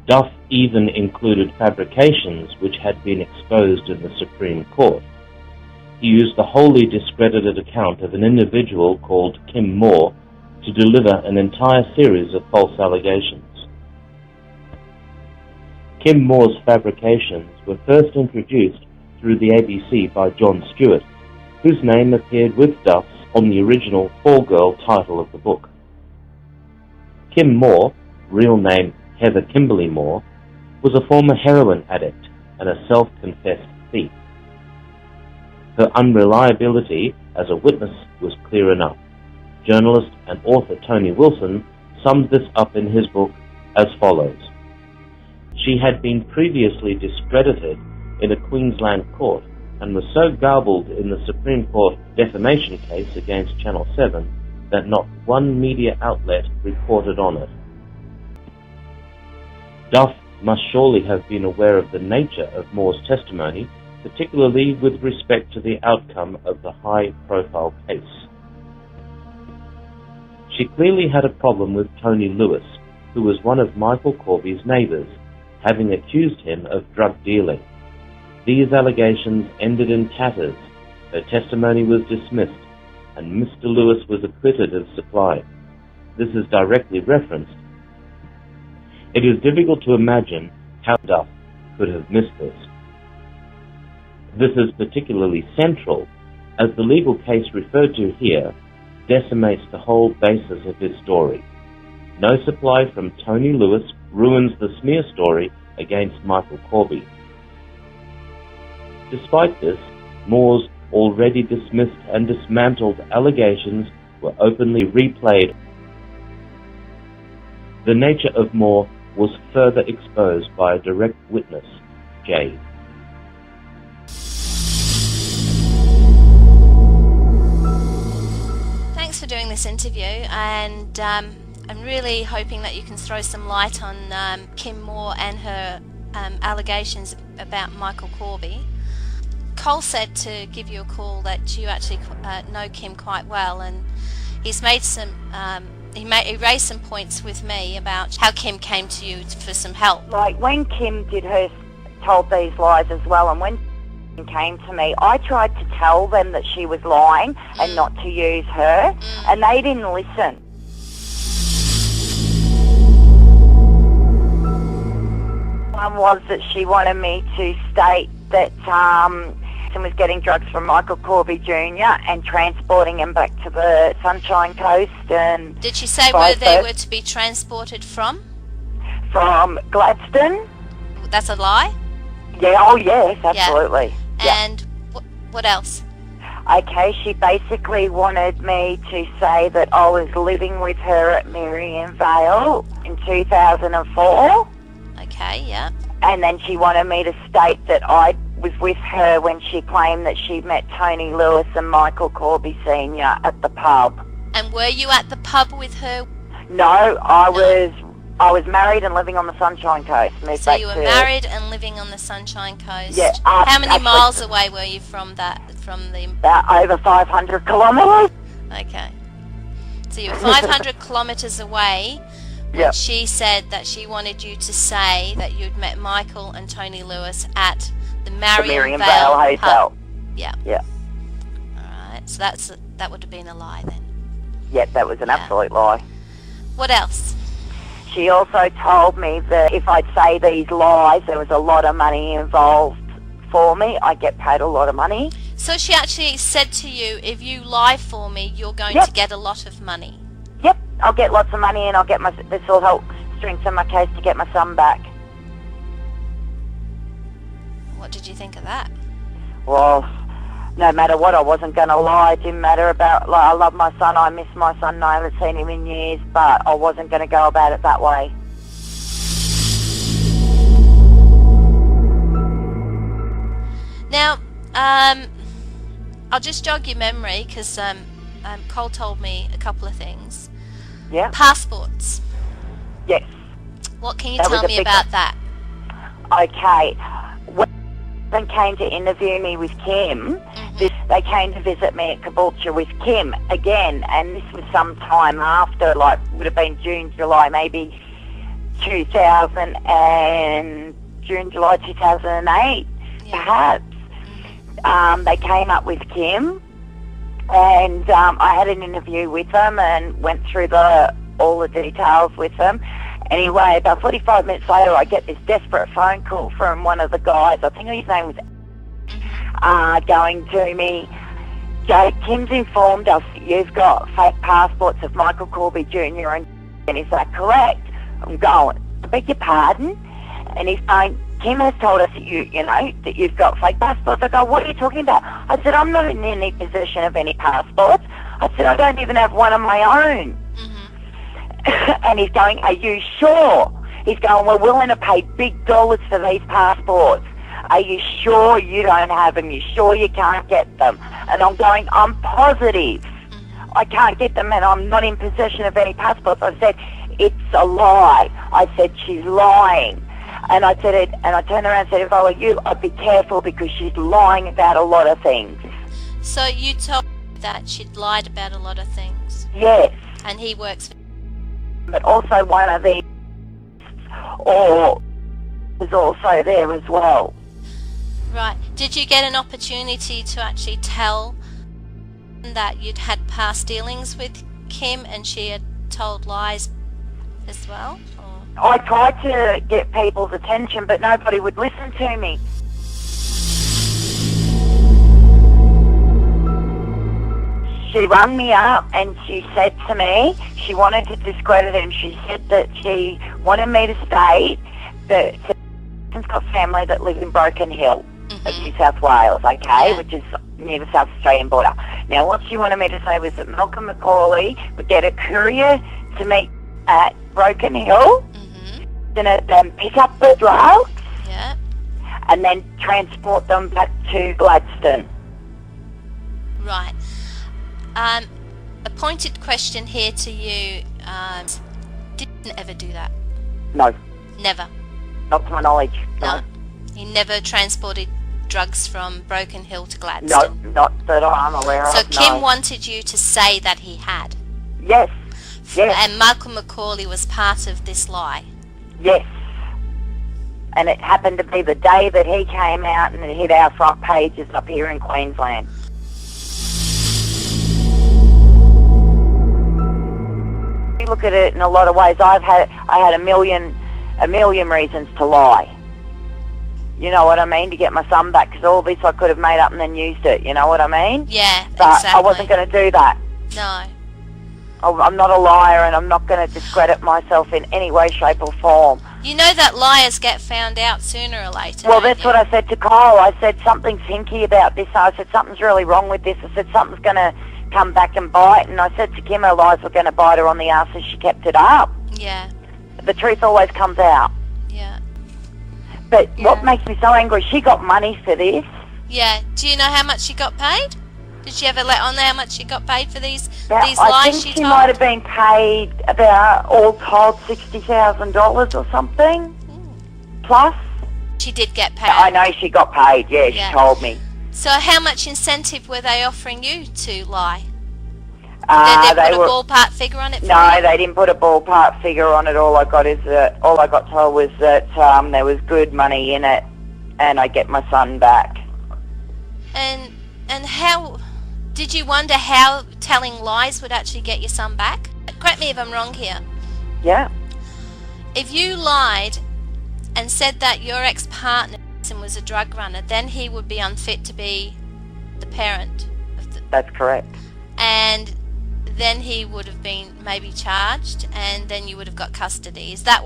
Duff even included fabrications which had been exposed in the Supreme Court. He used the wholly discredited account of an individual called Kim Moore to deliver an entire series of false allegations. Kim Moore's fabrications were first introduced through the ABC by Jon Stewart, whose name appeared with Duff's on the original Fall Girl title of the book. Kim Moore, real name Heather Kimberly Moore, was a former heroin addict and a self-confessed thief. Her unreliability as a witness was clear enough. Journalist and author Tony Wilson summed this up in his book as follows. She had been previously discredited in a Queensland court and was so garbled in the Supreme Court defamation case against Channel 7 that not one media outlet reported on it. Duff must surely have been aware of the nature of Moore's testimony, particularly with respect to the outcome of the high-profile case. She clearly had a problem with Tony Lewis, who was one of Michael Corby's neighbours, having accused him of drug dealing. These allegations ended in tatters. Her testimony was dismissed, and Mr. Lewis was acquitted of supply. This is directly referenced. It is difficult to imagine how Duff could have missed this. This is particularly central, as the legal case referred to here decimates the whole basis of his story. No supply from Tony Lewis ruins the smear story against Michael Corby. Despite this, Moore's already dismissed and dismantled allegations were openly replayed. The nature of Moore was further exposed by a direct witness, Jay. Thanks for doing this interview, and I'm really hoping that you can throw some light on Kim Moore and her allegations about Michael Corby. Cole said to give you a call that you actually know Kim quite well, and he's made some he raised some points with me about how Kim came to you for some help. Like when Kim told these lies as well, and when Kim came to me, I tried to tell them that she was lying and not to use her, and they didn't listen. One was that she wanted me to state that was getting drugs from Michael Corby Jr. and transporting him back to the Sunshine Coast. And did she say where they were to be transported from? From Gladstone. That's a lie? Yeah, oh yes, absolutely. Yeah. And what else? Okay, she basically wanted me to say that I was living with her at Miriam Vale in 2004. Okay, yeah. And then she wanted me to state that I was with her when she claimed that she met Tony Lewis and Michael Corby Sr. at the pub. And were you at the pub with her? No, I was married and living on the Sunshine Coast. So you were married and living on the Sunshine Coast. Yeah. How many miles away were you from the? About over 500 kilometres. Okay. So you were 500 kilometres away. When she said that she wanted you to say that you'd met Michael and Tony Lewis at the Miriam Vale Hotel. Pub. Yeah. Yeah. All right. So that would have been a lie then. Yep, that was an absolute lie. What else? She also told me that if I'd say these lies, there was a lot of money involved for me. I get paid a lot of money. So she actually said to you, if you lie for me, you're going to get a lot of money. Yep, I'll get lots of money, and this will help strengthen my case to get my son back. What did you think of that? Well, no matter what, I wasn't going to lie. It didn't matter about, I love my son, I miss my son, and I haven't seen him in years, but I wasn't going to go about it that way. Now, I'll just jog your memory, because Cole told me a couple of things. Yeah. Passports. Yes. What can you tell me about that? Okay. When they came to interview me with Kim, they came to visit me at Caboolture with Kim again, and this was some time after, would have been June, July, maybe June, July 2008, perhaps. They came up with Kim, and I had an interview with them and went through all the details with them. Anyway, about 45 minutes later, I get this desperate phone call from one of the guys. I think his name was going to me, Jake, Kim's informed us that you've got fake passports of Michael Corby Jr. and is that correct? I'm going, I beg your pardon? And he's going, Kim has told us that that you've got fake passports. I go, what are you talking about? I said, I'm not in any possession of any passports. I said, I don't even have one of my own. And he's going, are you sure? He's going, we're willing to pay big dollars for these passports. Are you sure you don't have them? You sure you can't get them? And I'm going, I'm positive. I can't get them and I'm not in possession of any passports. I said, it's a lie. I said, she's lying. And I said, and I turned around and said, if I were you, I'd be careful because she's lying about a lot of things. So you told me that she'd lied about a lot of things? Yes. And he works for... But also one of these or was also there as well. Right. Did you get an opportunity to actually tell that you'd had past dealings with Kim and she had told lies as well? Or? I tried to get people's attention, but nobody would listen to me. She rang me up and she said to me, she wanted to discredit him. She said that she wanted me to state that she's got family that live in Broken Hill of New South Wales, okay, which is near the South Australian border. Now, what she wanted me to say was that Malcolm McCauley would get a courier to meet at Broken Hill, then pick up the drugs, and then transport them back to Gladstone. Right. A pointed question here to you. Didn't ever do that? No. Never? Not to my knowledge, no. He never transported drugs from Broken Hill to Gladstone? No, not that I'm aware of, So Kim wanted you to say that he had? Yes, yes. And Malcolm McCauley was part of this lie? Yes. And it happened to be the day that he came out and it hit our front pages up here in Queensland. You look at it in a lot of ways. I had a million reasons to lie. You know what I mean? To get my son back, because all this I could have made up and then used it. You know what I mean? Yeah, but exactly. I wasn't going to do that. No. I'm not a liar, and I'm not going to discredit myself in any way, shape or form. You know that liars get found out sooner or later. Well, that's what I said to Kyle. I said, something's hinky about this. I said, something's really wrong with this. I said, something's going to come back and bite. And I said to Kim, her lies were going to bite her on the arse if she kept it up. Yeah. The truth always comes out. Yeah. But what makes me so angry, she got money for this. Yeah. Do you know how much she got paid? Did she ever let on there how much she got paid for these lies I think she might have been paid about, all told, $60,000 or something. Plus. She did get paid. I know she got paid, yeah, she told me. So how much incentive were they offering you to lie? Did they put a ballpark figure on it for you? No, they didn't put a ballpark figure on it. All I got told was that there was good money in it and I'd get my son back. And how... Did you wonder how telling lies would actually get your son back? Correct me if I'm wrong here. Yeah. If you lied and said that your ex-partner was a drug runner, then he would be unfit to be the parent of the... That's correct. And then he would have been maybe charged, and then you would have got custody. Is that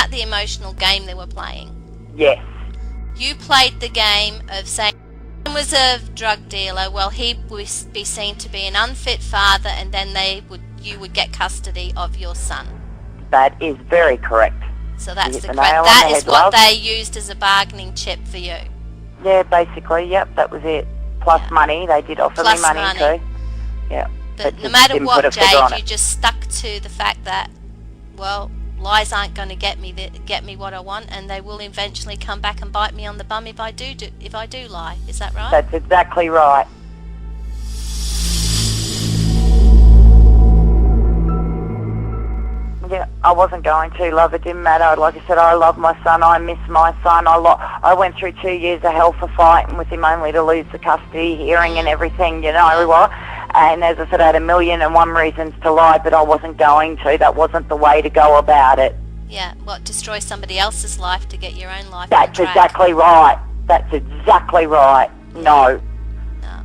the emotional game they were playing? Yes. You played the game of saying he was a drug dealer, well, he would be seen to be an unfit father, and then you would get custody of your son. That is very correct. So that's that is what they used as a bargaining chip for you. Yeah, basically, yep, that was it. Plus money, they did offer me money too. Yeah. But no matter what, Jade, you just stuck to the fact that, well, lies aren't going to get me what I want, and they will eventually come back and bite me on the bum if I do lie. Is that right? That's exactly right. Yeah. I wasn't going to, love. It didn't matter. Like I said, I love my son. I miss my son. I went through 2 years of hell for fighting with him only to lose the custody hearing and everything, you know what? And as I said, I had 1,000,001 reasons to lie, but I wasn't going to. That wasn't the way to go about it. Yeah, what, destroy somebody else's life to get your own life That's on track? exactly right. That's exactly right. No. No.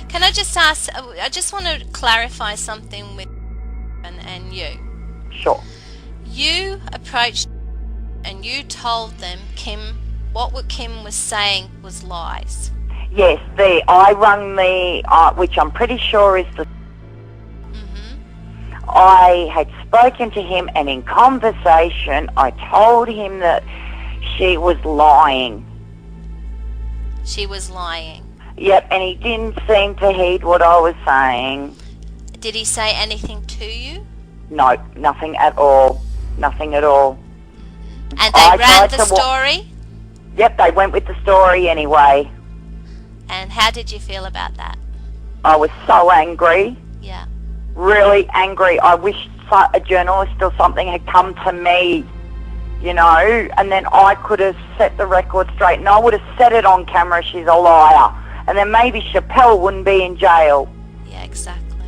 Can I just ask, I just want to clarify something with and you. Sure. You approached and you told them what Kim was saying was lies. Yes, I rung which I'm pretty sure is the... I had spoken to him, and in conversation I told him that she was lying. She was lying. Yep, and he didn't seem to heed what I was saying. Did he say anything to you? No, nothing at all. Nothing at all. And they ran the story? Yep, they went with the story anyway. And how did you feel about that? I was so angry. Yeah. Really angry. I wish a journalist or something had come to me, you know, and then I could have set the record straight, and I would have said it on camera, she's a liar. And then maybe Chappelle wouldn't be in jail. Yeah, exactly.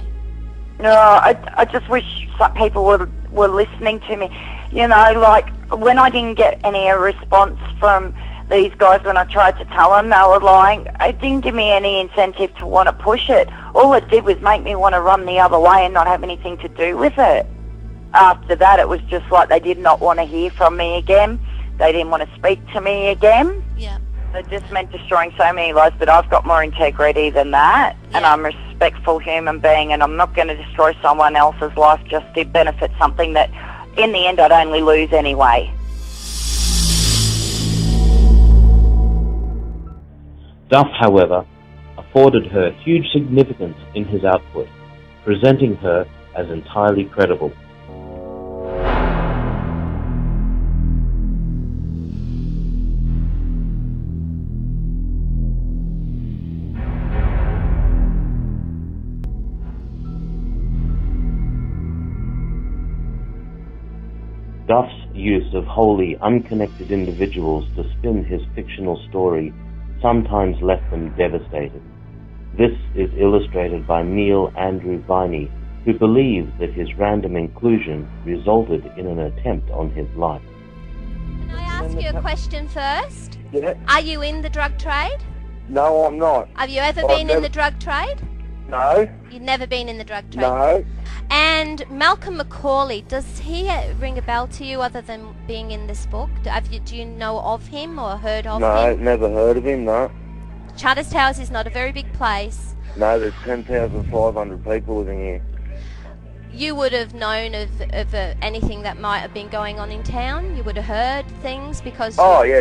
No, I just wish some people were listening to me. You know, like, when I didn't get any response from these guys when I tried to tell them they were lying, it didn't give me any incentive to want to push it. All it did was make me want to run the other way and not have anything to do with it. After that, it was just like they did not want to hear from me again. They didn't want to speak to me again. Yeah. It just meant destroying so many lives, but I've got more integrity than that, and I'm a respectful human being, and I'm not going to destroy someone else's life just to benefit something that, in the end, I'd only lose anyway. Duff, however, afforded her huge significance in his output, presenting her as entirely credible. Duff's use of wholly unconnected individuals to spin his fictional story sometimes left them devastated. This is illustrated by Neil Andrew Viney, who believes that his random inclusion resulted in an attempt on his life. Can I ask you a question first? Yeah. Are you in the drug trade? No, I'm not. Have you ever been in the drug trade? No. You've never been in the drug trade? No. And Malcolm McCauley, does he ring a bell to you other than being in this book? Do you know of him or heard of him? No, never heard of him, no. Charters Towers is not a very big place. No, there's 10,500 people living here. You would have known of anything that might have been going on in town? You would have heard things because... Oh, yeah,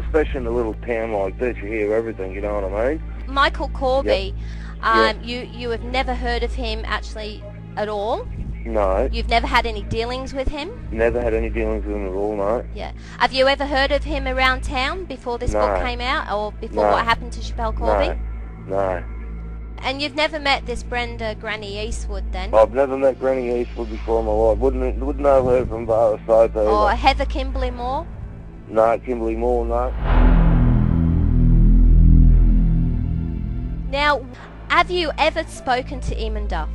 especially in a little town like this, you hear everything, you know what I mean? Michael Corby, Yep. You have never heard of him actually at all? No. You've never had any dealings with him? Never had any dealings with him at all, no. Yeah. Have you ever heard of him around town before this book came out, or before what happened to Chappelle Corby? No. And you've never met this Brenda Granny Eastwood then? I've never met Granny Eastwood before in my life. Wouldn't know her from Bar Soap either. Or Heather Kimberly Moore? No, Kimberly Moore, no. Now, have you ever spoken to Eamon Duff?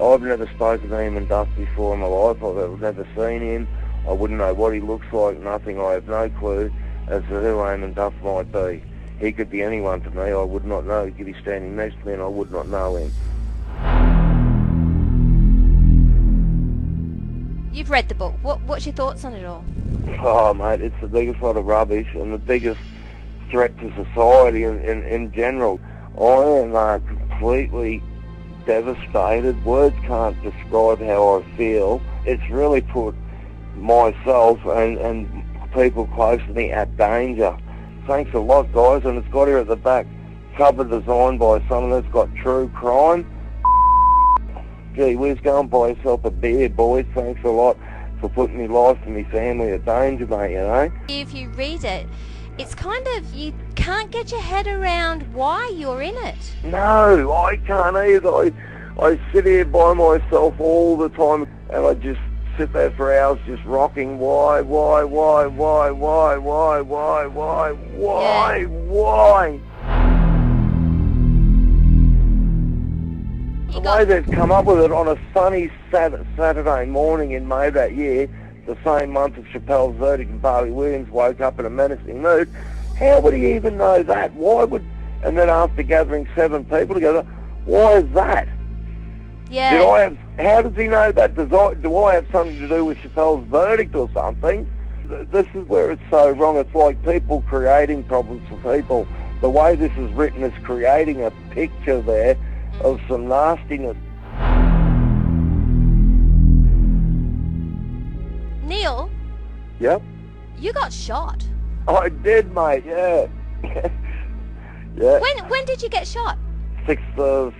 I've never spoken to him and Duff before in my life. I've never seen him. I wouldn't know what he looks like, nothing. I have no clue as to who Eamon Duff might be. He could be anyone to me. I would not know. He could be standing next to me and I would not know him. You've read the book. What's your thoughts on it all? Oh, mate, it's the biggest lot of rubbish and the biggest threat to society in general. I am completely devastated. Words can't describe how I feel. It's really put myself and people close to me at danger. Thanks a lot, guys, and it's got here at the back, cover designed by someone that's got true crime. Gee whiz, go and buy yourself a beer, boys. Thanks a lot for putting my life and my family at danger, mate, you know. If you read it, it's kind of, you can't get your head around why you're in it. No, I can't either. I sit here by myself all the time, and I just sit there for hours just rocking. Why? The way they've come up with it on a sunny Saturday morning in May that year, the same month as Chappelle's verdict and Barley Williams woke up in a menacing mood, how would he even know that? Why would... And then after gathering 7 people together, why is that? Yeah. How does he know that? Do I have something to do with Chappelle's verdict or something? This is where it's so wrong. It's like people creating problems for people. The way this is written is creating a picture there of some nastiness. Neil? Yep. You got shot. I did, mate, yeah. Yeah. When did you get shot? 6th of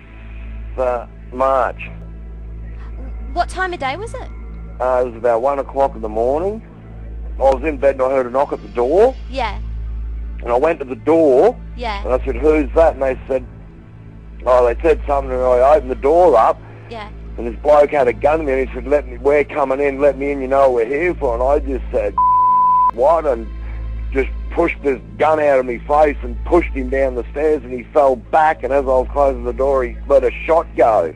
March. What time of day was it? It was about 1 o'clock in the morning. I was in bed and I heard a knock at the door. Yeah. And I went to the door. Yeah. And I said, who's that? And they said something, and I opened the door up. Yeah. And this bloke had a gun to me and he said, we're coming in, let me in, you know what we're here for. And I just said, what? And just pushed this gun out of my face and pushed him down the stairs, and he fell back, and as I was closing the door, he let a shot go.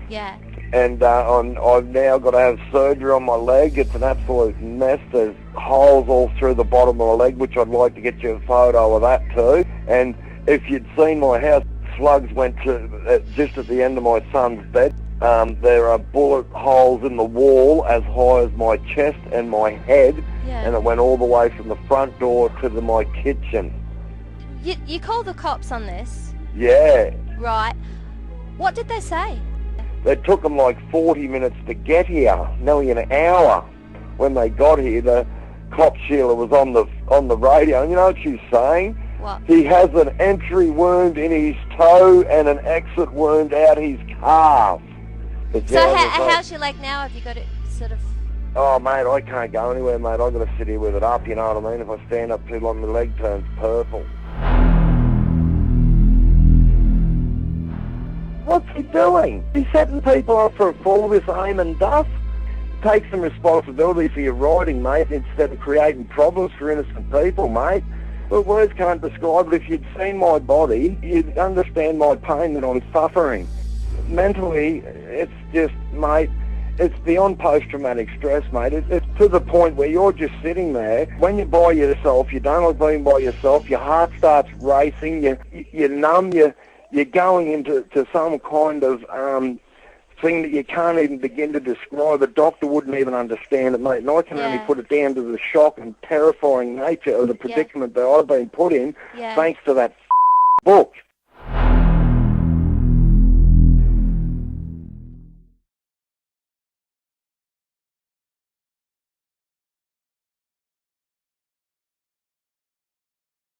Yeah. And I've now got to have surgery on my leg. It's an absolute mess. There's holes all through the bottom of my leg, which I'd like to get you a photo of that too. And if you'd seen my house, slugs went to just at the end of my son's bed. There are bullet holes in the wall as high as my chest and my head, and it went all the way from the front door to my kitchen. You called the cops on this? Yeah. Right. What did they say? It took them like 40 minutes to get here, nearly an hour. When they got here, the cop Sheila was on the radio, and you know what she was saying? What? He has an entry wound in his toe and an exit wound out his calf. So how's your leg now? Have you got it sort of... Oh, mate, I can't go anywhere, mate. I've got to sit here with it up, you know what I mean? If I stand up too long, my leg turns purple. What's he doing? He's setting people up for all this aim and duff. Take some responsibility for your writing, mate, instead of creating problems for innocent people, mate. But words can't describe it. If you'd seen my body, you'd understand my pain that I'm suffering. Mentally, it's just, mate, it's beyond post-traumatic stress, mate. It's to the point where you're just sitting there. When you're by yourself, you don't like being by yourself, your heart starts racing, you're numb, you're going into some kind of thing that you can't even begin to describe. A doctor wouldn't even understand it, mate. And I can only put it down to the shock and terrifying nature of the predicament that I've been put in thanks to that book.